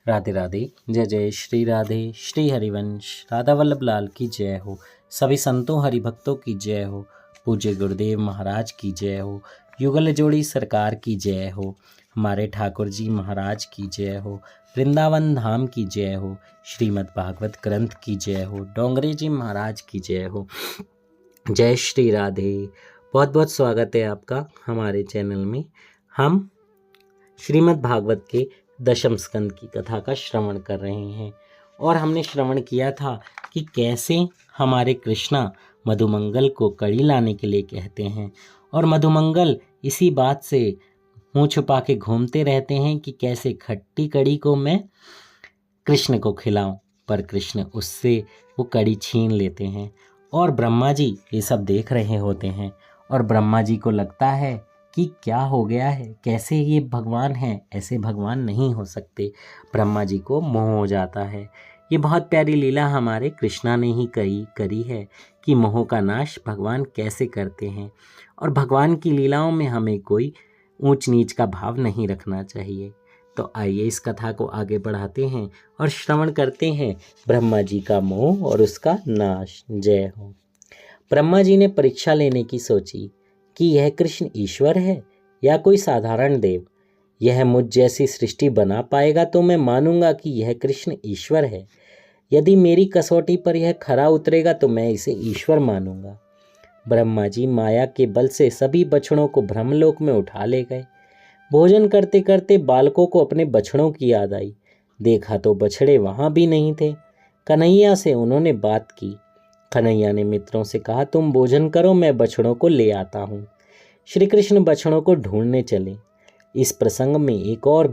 राधे राधे। जय जय श्री राधे। श्री हरिवंश राधा वल्लभ लाल की जय हो। सभी संतों हरिभक्तों की जय हो। पूज्य गुरुदेव महाराज की जय हो। युगल जोड़ी सरकार की जय हो। हमारे ठाकुर जी महाराज की जय हो। वृंदावन धाम की जय हो। श्रीमद् भागवत ग्रंथ की जय हो। डोंगरे जी महाराज की जय हो। जय श्री राधे। बहुत बहुत स्वागत है आपका हमारे चैनल में। हम श्रीमद् भागवत के दशम स्कंद की कथा का श्रवण कर रहे हैं और हमने श्रवण किया था कि कैसे हमारे कृष्णा मधुमंगल को कड़ी लाने के लिए कहते हैं और मधुमंगल इसी बात से मुंह छुपा के घूमते रहते हैं कि कैसे खट्टी कड़ी को मैं कृष्ण को खिलाऊं, पर कृष्ण उससे वो कड़ी छीन लेते हैं और ब्रह्मा जी ये सब देख रहे होते हैं और ब्रह्मा जी को लगता है कि क्या हो गया है, कैसे ये भगवान हैं, ऐसे भगवान नहीं हो सकते। ब्रह्मा जी को मोह हो जाता है। ये बहुत प्यारी लीला हमारे कृष्णा ने ही करी है कि मोह का नाश भगवान कैसे करते हैं और भगवान की लीलाओं में हमें कोई ऊंच नीच का भाव नहीं रखना चाहिए। तो आइए इस कथा को आगे बढ़ाते हैं और श्रवण करते हैं ब्रह्मा जी का मोह और उसका नाश। जय हो। ब्रह्मा जी ने परीक्षा लेने की सोची कि यह कृष्ण ईश्वर है या कोई साधारण देव। यह मुझ जैसी सृष्टि बना पाएगा तो मैं मानूंगा कि यह कृष्ण ईश्वर है। यदि मेरी कसौटी पर यह खरा उतरेगा तो मैं इसे ईश्वर मानूंगा। ब्रह्मा जी माया के बल से सभी बछड़ों को ब्रह्मलोक में उठा ले गए। भोजन करते करते बालकों को अपने बछड़ों की याद आई। देखा तो बछड़े वहां भी नहीं थे। कन्हैया से उन्होंने बात की। कन्हैया ने मित्रों से कहा, तुम भोजन करो, मैं बछड़ों को ले आता हूँ। श्री कृष्ण बछड़ों को ढूंढने चले। इस प्रसंग में एक और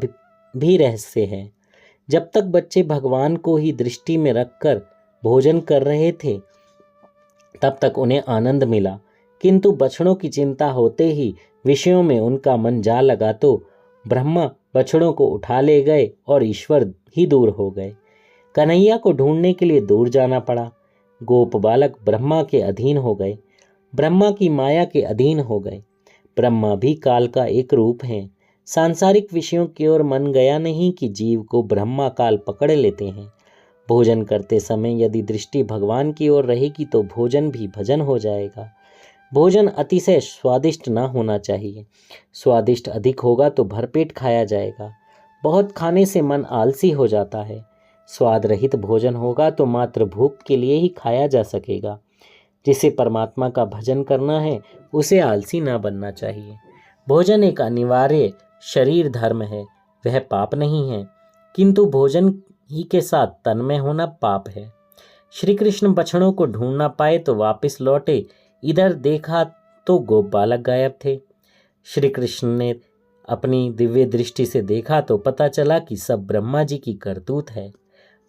भी रहस्य है। जब तक बच्चे भगवान को ही दृष्टि में रखकर भोजन कर रहे थे तब तक उन्हें आनंद मिला, किंतु बछड़ों की चिंता होते ही विषयों में उनका मन जा लगा तो ब्रह्मा बछड़ों को उठा ले गए और ईश्वर ही दूर हो गए। कन्हैया को ढूंढने के लिए दूर जाना पड़ा। गोप बालक ब्रह्मा के अधीन हो गए, ब्रह्मा की माया के अधीन हो गए। ब्रह्मा भी काल का एक रूप है। सांसारिक विषयों की ओर मन गया नहीं कि जीव को ब्रह्मा काल पकड़ लेते हैं। भोजन करते समय यदि दृष्टि भगवान की ओर रहेगी तो भोजन भी भजन हो जाएगा। भोजन अतिशय स्वादिष्ट ना होना चाहिए। स्वादिष्ट अधिक होगा तो भरपेट खाया जाएगा। बहुत खाने से मन आलसी हो जाता है। स्वाद रहित भोजन होगा तो मात्र भूख के लिए ही खाया जा सकेगा। जिसे परमात्मा का भजन करना है उसे आलसी ना बनना चाहिए। भोजन एक अनिवार्य शरीर धर्म है, वह पाप नहीं है, किंतु भोजन ही के साथ तन्मय होना पाप है। श्री कृष्ण बछड़ों को ढूंढ ना पाए तो वापस लौटे। इधर देखा तो गोप बालक गायब थे। श्री कृष्ण ने अपनी दिव्य दृष्टि से देखा तो पता चला कि सब ब्रह्मा जी की करतूत है।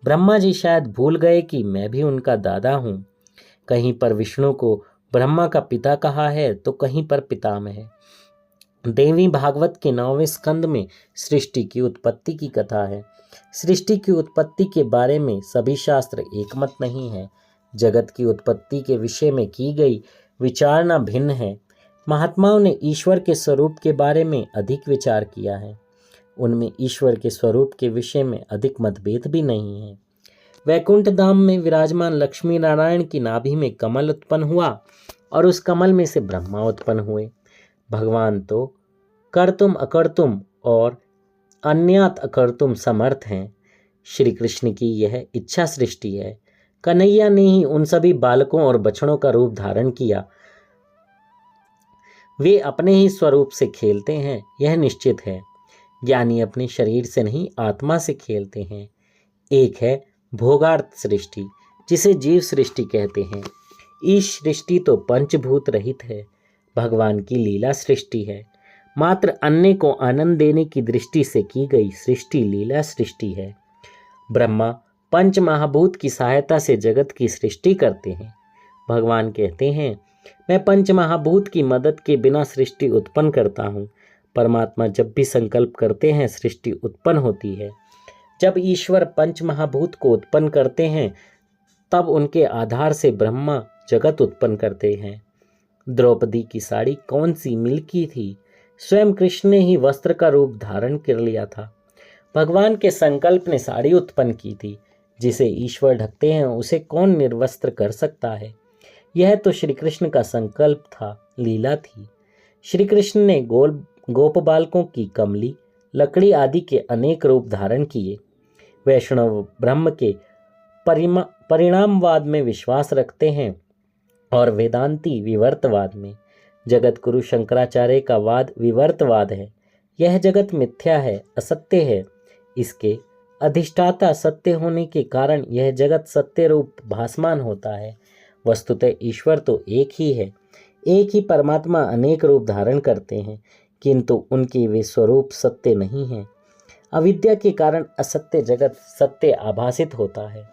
ब्रह्मा जी शायद भूल गए कि मैं भी उनका दादा हूँ। कहीं पर विष्णु को ब्रह्मा का पिता कहा है तो कहीं पर पितामह। देवी भागवत के 9वें स्कंद में सृष्टि की उत्पत्ति की कथा है। सृष्टि की उत्पत्ति के बारे में सभी शास्त्र एकमत नहीं है। जगत की उत्पत्ति के विषय में की गई विचारना भिन्न है। महात्माओं ने ईश्वर के स्वरूप के बारे में अधिक विचार किया है। उनमें ईश्वर के स्वरूप के विषय में अधिक मतभेद भी नहीं है। वैकुंठ धाम में विराजमान लक्ष्मी नारायण की नाभि में कमल उत्पन्न हुआ और उस कमल में से ब्रह्मा उत्पन्न हुए। भगवान तो कर्तुम अकर्तुम और अन्यात अकर्तुम समर्थ हैं। श्री कृष्ण की यह इच्छा सृष्टि है। कन्हैया ने ही उन सभी बालकों और बछड़ों का रूप धारण किया। वे अपने ही स्वरूप से खेलते हैं, यह निश्चित है। ज्ञानी अपने शरीर से नहीं आत्मा से खेलते हैं। एक है भोगार्थ सृष्टि, जिसे जीव सृष्टि कहते हैं। इस सृष्टि तो पंचभूत रहित है, भगवान की लीला सृष्टि है। मात्र अन्य को आनंद देने की दृष्टि से की गई सृष्टि लीला सृष्टि है। ब्रह्मा पंच महाभूत की सहायता से जगत की सृष्टि करते हैं। भगवान कहते हैं, मैं पंच महाभूत की मदद के बिना सृष्टि उत्पन्न करता हूँ। परमात्मा जब भी संकल्प करते हैं सृष्टि उत्पन्न होती है। जब ईश्वर पंच महाभूत को उत्पन्न करते हैं तब उनके आधार से ब्रह्मा जगत उत्पन्न करते हैं। द्रौपदी की साड़ी कौन सी मिल्की थी? स्वयं कृष्ण ने ही वस्त्र का रूप धारण कर लिया था। भगवान के संकल्प ने साड़ी उत्पन्न की थी। जिसे ईश्वर ढकते हैं उसे कौन निर्वस्त्र कर सकता है। यह तो श्री कृष्ण का संकल्प था, लीला थी। श्री कृष्ण ने गोप बालकों की कमली, लकड़ी आदि के अनेक रूप धारण किए। वैष्णव ब्रह्म के परिणामवाद में विश्वास रखते हैं और वेदांती विवर्तवाद में। जगत गुरु शंकराचार्य का वाद विवर्तवाद है। यह जगत मिथ्या है, असत्य है। इसके अधिष्ठाता सत्य होने के कारण यह जगत सत्य रूप भासमान होता है। वस्तुतः ईश्वर तो एक ही है। एक ही परमात्मा अनेक रूप धारण करते हैं, किंतु उनके वे स्वरूप सत्य नहीं हैं। अविद्या के कारण असत्य जगत सत्य आभासित होता है।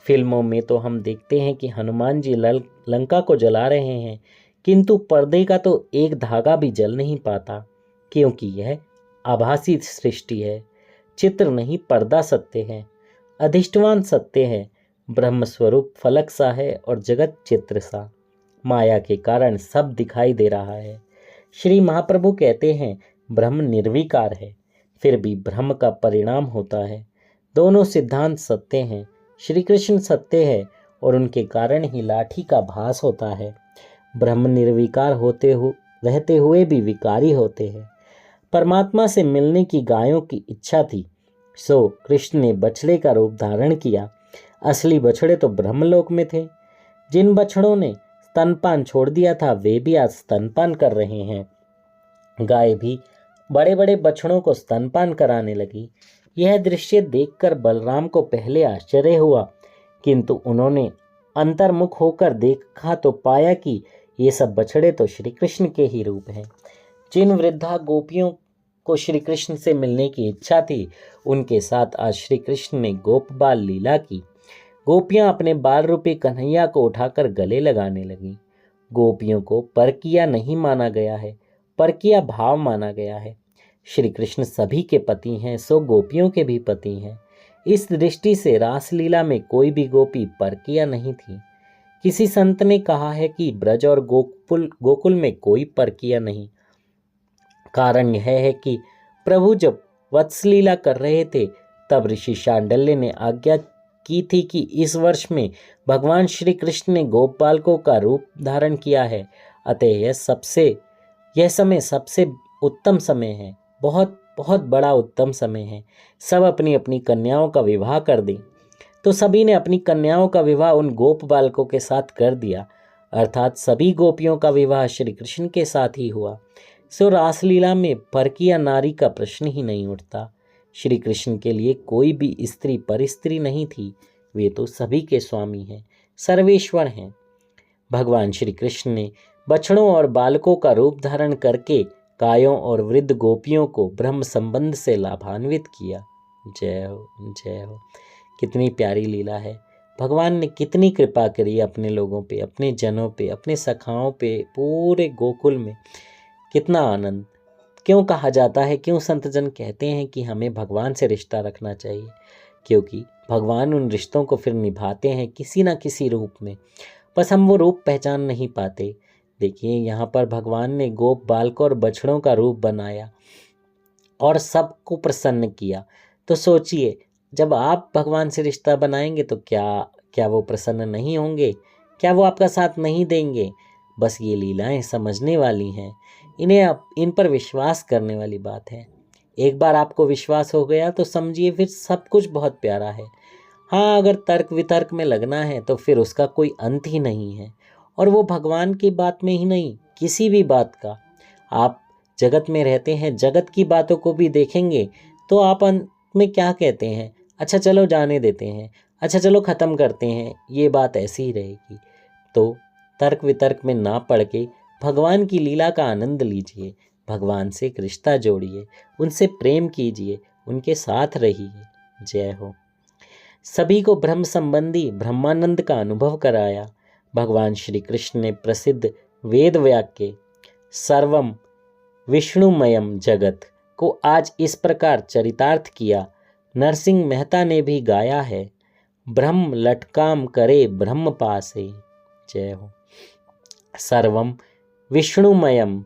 फिल्मों में तो हम देखते हैं कि हनुमान जी लंका को जला रहे हैं, किंतु पर्दे का तो एक धागा भी जल नहीं पाता, क्योंकि यह आभासी सृष्टि है। चित्र नहीं, पर्दा सत्य है। अधिष्ठवान सत्य है। ब्रह्म स्वरूप फलक सा है और जगत चित्र सा। माया के कारण सब दिखाई दे रहा है। श्री महाप्रभु कहते हैं ब्रह्म निर्विकार है, फिर भी ब्रह्म का परिणाम होता है। दोनों सिद्धांत सत्य हैं। श्री कृष्ण सत्य है और उनके कारण ही लाठी का भास होता है। ब्रह्म निर्विकार रहते हुए भी विकारी होते हैं। परमात्मा से मिलने की गायों की इच्छा थी, सो कृष्ण ने बछड़े का रूप धारण किया। असली बछड़े तो ब्रह्मलोक में थे। जिन बछड़ों ने स्तनपान छोड़ दिया था वे भी आज स्तनपान कर रहे हैं। गाय भी बड़े बड़े बछड़ों को स्तनपान कराने लगी। यह दृश्य देखकर बलराम को पहले आश्चर्य हुआ, किंतु उन्होंने अंतर्मुख होकर देखा तो पाया कि ये सब बछड़े तो श्री कृष्ण के ही रूप हैं। जिन वृद्धा गोपियों को श्री कृष्ण से मिलने की इच्छा थी, उनके साथ आज श्री कृष्ण ने गोप बाल लीला की। गोपियां अपने बाल रूपी कन्हैया को उठाकर गले लगाने लगीं। गोपियों को परकिया नहीं माना गया है, परकिया भाव माना गया है। श्री कृष्ण सभी के पति हैं, सो गोपियों के भी पति हैं। इस दृष्टि से रासलीला में कोई भी गोपी परकिया नहीं थी। किसी संत ने कहा है कि ब्रज और गोकुल में कोई परकिया नहीं। कारण यह है कि प्रभु जब वत्सलीला कर रहे थे तब ऋषि शांडिल्य ने आज्ञा की थी कि इस वर्ष में भगवान श्री कृष्ण ने गोप बालकों का रूप धारण किया है, अतः यह समय सबसे उत्तम समय है। बहुत बहुत बड़ा उत्तम समय है। सब अपनी अपनी कन्याओं का विवाह कर दें। तो सभी ने अपनी कन्याओं का विवाह उन गोप बालकों के साथ कर दिया, अर्थात सभी गोपियों का विवाह श्री कृष्ण के साथ ही हुआ। सो रासलीला में परकिया नारी का प्रश्न ही नहीं उठता। श्री कृष्ण के लिए कोई भी स्त्री परिस्त्री नहीं थी। वे तो सभी के स्वामी हैं, सर्वेश्वर हैं। भगवान श्री कृष्ण ने बछड़ों और बालकों का रूप धारण करके गायों और वृद्ध गोपियों को ब्रह्म संबंध से लाभान्वित किया। जय हो, जय हो। कितनी प्यारी लीला है। भगवान ने कितनी कृपा करी अपने लोगों पे, अपने जनों पे, अपने सखाओं पे, पूरे गोकुल में। कितना आनंद। क्यों कहा जाता है, क्यों संतजन कहते हैं कि हमें भगवान से रिश्ता रखना चाहिए? क्योंकि भगवान उन रिश्तों को फिर निभाते हैं किसी ना किसी रूप में, बस हम वो रूप पहचान नहीं पाते। देखिए यहाँ पर भगवान ने गोप बालकों और बछड़ों का रूप बनाया और सबको प्रसन्न किया। तो सोचिए, जब आप भगवान से रिश्ता बनाएंगे तो क्या वो प्रसन्न नहीं होंगे? क्या वो आपका साथ नहीं देंगे? बस ये लीलाएं समझने वाली हैं, इन पर विश्वास करने वाली बात है। एक बार आपको विश्वास हो गया तो समझिए फिर सब कुछ बहुत प्यारा है। हाँ, अगर तर्क वितर्क में लगना है तो फिर उसका कोई अंत ही नहीं है। और वो भगवान की बात में ही नहीं, किसी भी बात का। आप जगत में रहते हैं, जगत की बातों को भी देखेंगे तो आप अंत में क्या कहते हैं? अच्छा चलो जाने देते हैं, अच्छा चलो ख़त्म करते हैं, ये बात ऐसी ही रहेगी। तो तर्क वितर्क में ना पड़ के भगवान की लीला का आनंद लीजिए, भगवान से एक रिश्ता जोड़िए, उनसे प्रेम कीजिए, उनके साथ रहिए। जय हो। सभी को ब्रह्म संबंधी ब्रह्मानंद का अनुभव कराया। भगवान श्री कृष्ण ने प्रसिद्ध वेद वाक्य सर्वम विष्णुमयम जगत को आज इस प्रकार चरितार्थ किया। नरसिंह मेहता ने भी गाया है, ब्रह्म लटकाम करे ब्रह्म पासे। जय हो। सर्वम विष्णुमयम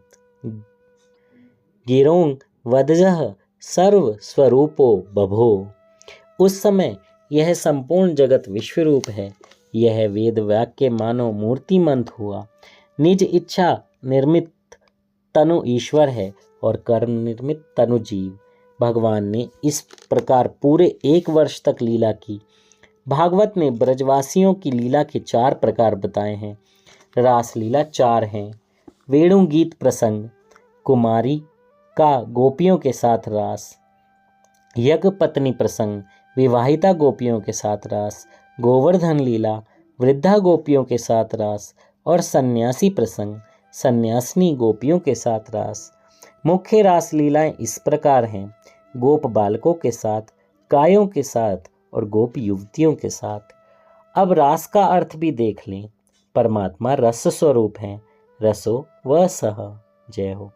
गिरों वदजह सर्व स्वरूपो बभो। उस समय यह संपूर्ण जगत विश्वरूप है। यह वेद वाक्य मानो मूर्तिमंत हुआ। निज इच्छा निर्मित तनु ईश्वर है और कर्म निर्मित तनु जीव। भगवान ने इस प्रकार पूरे 1 वर्ष तक लीला की। भागवत ने ब्रजवासियों की लीला के 4 प्रकार बताए हैं। रास लीला 4 हैं। वेणुगीत प्रसंग, कुमारी का गोपियों के साथ रास, यज्ञ पत्नी प्रसंग, विवाहिता गोपियों के साथ रास, गोवर्धन लीला, वृद्धा गोपियों के साथ रास और सन्यासी प्रसंग, सन्यासिनी गोपियों के साथ रास। मुख्य रास लीलाएं इस प्रकार हैं: गोप बालकों के साथ, गायों के साथ और गोप युवतियों के साथ। अब रास का अर्थ भी देख लें। परमात्मा रस स्वरूप हैं। रसो व सह। जय हो।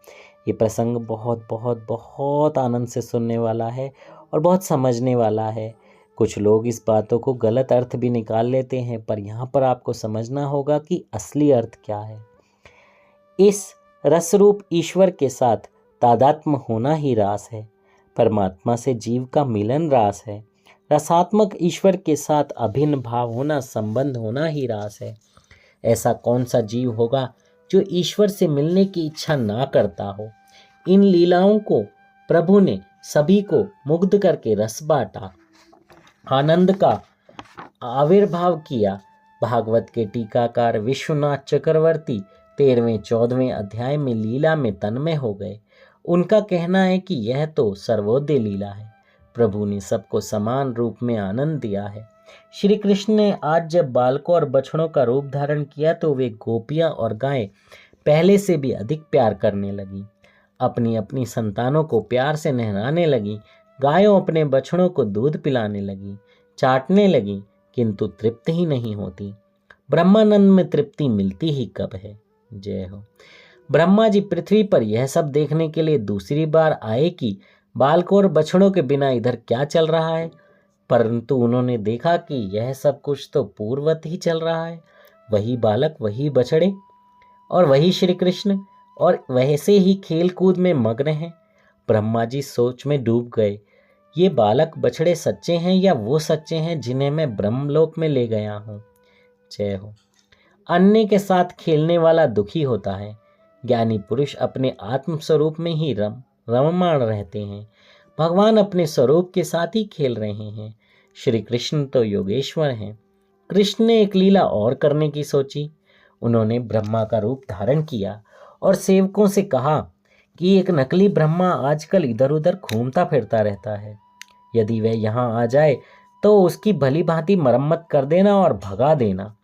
ये प्रसंग बहुत बहुत बहुत आनंद से सुनने वाला है और बहुत समझने वाला है। कुछ लोग इस बातों को गलत अर्थ भी निकाल लेते हैं, पर यहाँ पर आपको समझना होगा कि असली अर्थ क्या है। इस रसरूप ईश्वर के साथ तादात्म्य होना ही रास है। परमात्मा से जीव का मिलन रास है। रसात्मक ईश्वर के साथ अभिन्न भाव होना, संबंध होना ही रास है। ऐसा कौन सा जीव होगा जो ईश्वर से मिलने की इच्छा ना करता हो। इन लीलाओं को प्रभु ने सभी को मुग्ध करके रस बांटा, आनंद का आविर्भाव किया। भागवत के टीकाकार विश्वनाथ चक्रवर्ती 13वें-14वें अध्याय में लीला में तन्मय हो गए। उनका कहना है कि यह तो सर्वोदय लीला है। प्रभु ने सबको समान रूप में आनंद दिया है। श्री कृष्ण ने आज जब बालकों और बछड़ों का रूप धारण किया तो वे गोपियां और गायें पहले से भी अधिक प्यार करने लगी। अपनी अपनी संतानों को प्यार से नहलाने लगी। गायों अपने बछड़ों को दूध पिलाने लगी, चाटने लगी, किंतु तृप्त ही नहीं होती। ब्रह्मानंद में तृप्ति मिलती ही कब है। जय हो। ब्रह्मा जी पृथ्वी पर यह सब देखने के लिए दूसरी बार आए कि बालकों और बछड़ों के बिना इधर क्या चल रहा है, परंतु उन्होंने देखा कि यह सब कुछ तो पूर्ववत ही चल रहा है। वही बालक, वही बछड़े और वही श्री कृष्ण, और वैसे ही खेल कूद में मग्न हैं। ब्रह्मा जी सोच में डूब गए। ये बालक बछड़े सच्चे हैं या वो सच्चे हैं जिन्हें मैं ब्रह्मलोक में ले गया हूँ। जय हो। अन्य के साथ खेलने वाला दुखी होता है। ज्ञानी पुरुष अपने आत्म स्वरूप में ही रममाण रहते हैं। भगवान अपने स्वरूप के साथ ही खेल रहे हैं। श्री कृष्ण तो योगेश्वर हैं। कृष्ण ने एक लीला और करने की सोची। उन्होंने ब्रह्मा का रूप धारण किया और सेवकों से कहा कि एक नकली ब्रह्मा आजकल इधर उधर घूमता फिरता रहता है। यदि वह यहाँ आ जाए तो उसकी भली भांति मरम्मत कर देना और भगा देना।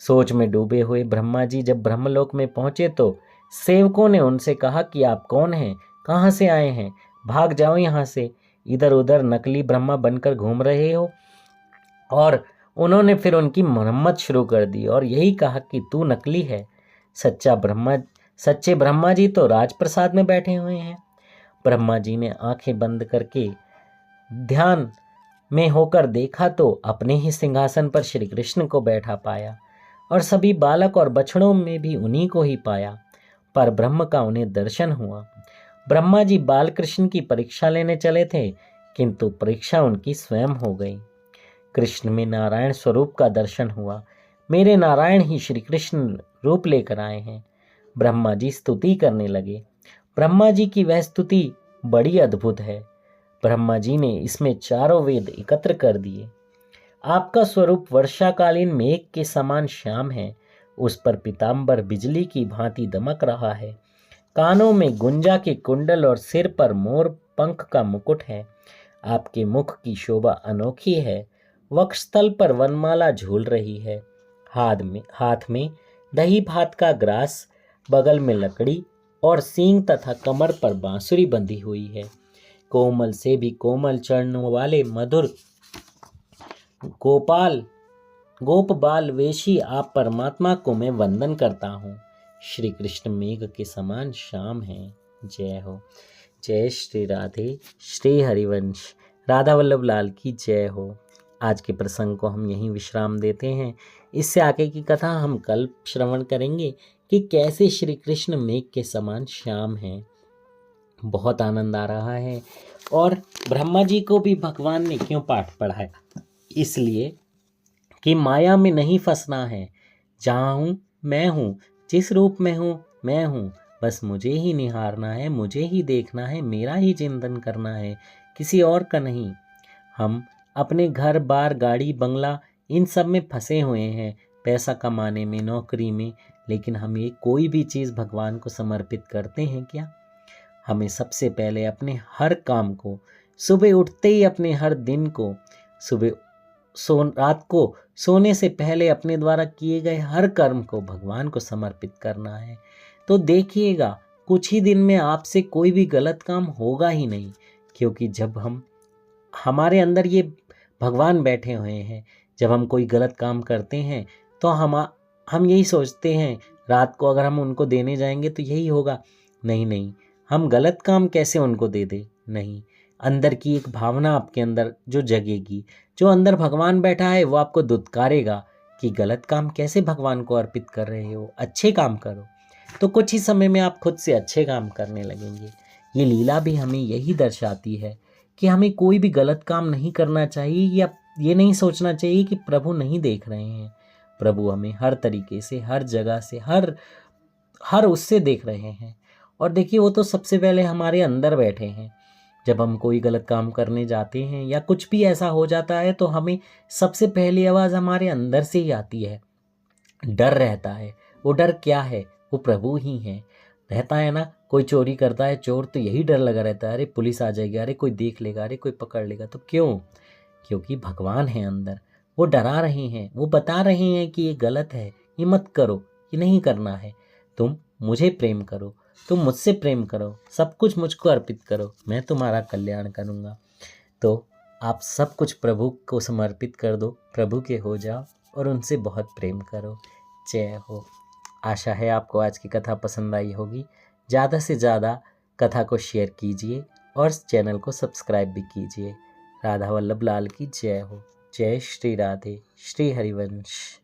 सोच में डूबे हुए ब्रह्मा जी जब ब्रह्मलोक में पहुंचे तो सेवकों ने उनसे कहा कि आप कौन हैं, कहाँ से आए हैं, भाग जाओ यहाँ से, इधर उधर नकली ब्रह्मा बनकर घूम रहे हो। और उन्होंने फिर उनकी मरम्मत शुरू कर दी और यही कहा कि तू नकली है, सच्चे ब्रह्मा जी तो राजप्रसाद में बैठे हुए हैं। ब्रह्मा जी ने आंखें बंद करके ध्यान में होकर देखा तो अपने ही सिंहासन पर श्री कृष्ण को बैठा पाया और सभी बालक और बछड़ों में भी उन्हीं को ही पाया। पर ब्रह्म का उन्हें दर्शन हुआ। ब्रह्मा जी बाल कृष्ण की परीक्षा लेने चले थे, किंतु परीक्षा उनकी स्वयं हो गई। कृष्ण में नारायण स्वरूप का दर्शन हुआ। मेरे नारायण ही श्री कृष्ण रूप लेकर आए हैं। ब्रह्मा जी स्तुति करने लगे। ब्रह्मा जी की वह स्तुति बड़ी अद्भुत है। ब्रह्मा जी ने इसमें चारों वेद एकत्र कर दिए। आपका स्वरूप वर्षाकालीन मेघ के समान श्याम है। उस पर पीतांबर बिजली की भांति दमक रहा है। कानों में गुंजा के कुंडल और सिर पर मोर पंख का मुकुट है। आपके मुख की शोभा अनोखी है। वक्षस्थल पर वनमाला झूल रही है। हाथ में दही भात का ग्रास, बगल में लकड़ी और सींग तथा कमर पर बांसुरी बंधी हुई है। कोमल से भी कोमल चरणों वाले मधुर गोप बाल वेशी आप परमात्मा को मैं वंदन करता हूँ। श्री कृष्ण मेघ के समान श्याम हैं। जय हो। जय श्री राधे। श्री हरिवंश। राधा वल्लभ लाल की जय हो। आज के प्रसंग को हम यहीं विश्राम देते हैं। इससे आगे की कथा हम कल श्रवण करेंगे कि कैसे श्री कृष्ण मेघ के समान श्याम हैं। बहुत आनंद आ रहा है। और ब्रह्मा जी को भी भगवान ने क्यों पाठ पढ़ाया? इसलिए कि माया में नहीं फंसना है। जहाँ हूँ मैं हूँ, जिस रूप में हूँ मैं हूँ, बस मुझे ही निहारना है, मुझे ही देखना है, मेरा ही चिंतन करना है, किसी और का नहीं। हम अपने घर बार गाड़ी बंगला इन सब में फंसे हुए हैं, पैसा कमाने में, नौकरी में, लेकिन हम ये कोई भी चीज़ भगवान को समर्पित करते हैं क्या? हमें सबसे पहले अपने हर काम को, सुबह उठते ही अपने हर दिन को, सुबह रात को सोने से पहले अपने द्वारा किए गए हर कर्म को भगवान को समर्पित करना है। तो देखिएगा, कुछ ही दिन में आपसे कोई भी गलत काम होगा ही नहीं, क्योंकि जब हमारे अंदर ये भगवान बैठे हुए हैं। जब हम कोई गलत काम करते हैं तो हम यही सोचते हैं, रात को अगर हम उनको देने जाएंगे तो यही होगा। नहीं नहीं, हम गलत काम कैसे उनको दे दे? नहीं, अंदर की एक भावना आपके अंदर जो जगेगी, जो अंदर भगवान बैठा है वो आपको दुत्कारेगा कि गलत काम कैसे भगवान को अर्पित कर रहे हो, अच्छे काम करो। तो कुछ ही समय में आप खुद से अच्छे काम करने लगेंगे। ये लीला भी हमें यही दर्शाती है कि हमें कोई भी गलत काम नहीं करना चाहिए, या ये नहीं सोचना चाहिए कि प्रभु नहीं देख रहे हैं। प्रभु हमें हर तरीके से, हर जगह से, हर हर उससे देख रहे हैं। और देखिए, वो तो सबसे पहले हमारे अंदर बैठे हैं। जब हम कोई गलत काम करने जाते हैं या कुछ भी ऐसा हो जाता है तो हमें सबसे पहली आवाज़ हमारे अंदर से ही आती है। डर रहता है। वो डर क्या है? वो प्रभु ही है। रहता है ना, कोई चोरी करता है चोर, तो यही डर लगा रहता है, अरे पुलिस आ जाएगी, अरे कोई देख लेगा, अरे कोई पकड़ लेगा। तो क्यों? क्योंकि भगवान है अंदर। वो डरा रहे हैं, वो बता रहे हैं कि ये गलत है, ये मत करो, ये नहीं करना है। तुम मुझे प्रेम करो, तुम मुझसे प्रेम करो, सब कुछ मुझको अर्पित करो, मैं तुम्हारा कल्याण करूँगा। तो आप सब कुछ प्रभु को समर्पित कर दो, प्रभु के हो जाओ और उनसे बहुत प्रेम करो। जय हो। आशा है आपको आज की कथा पसंद आई होगी। ज़्यादा से ज़्यादा कथा को शेयर कीजिए और चैनल को सब्सक्राइब भी कीजिए। राधा वल्लभ लाल की जय हो। जय श्री राधे, श्री हरिवंश।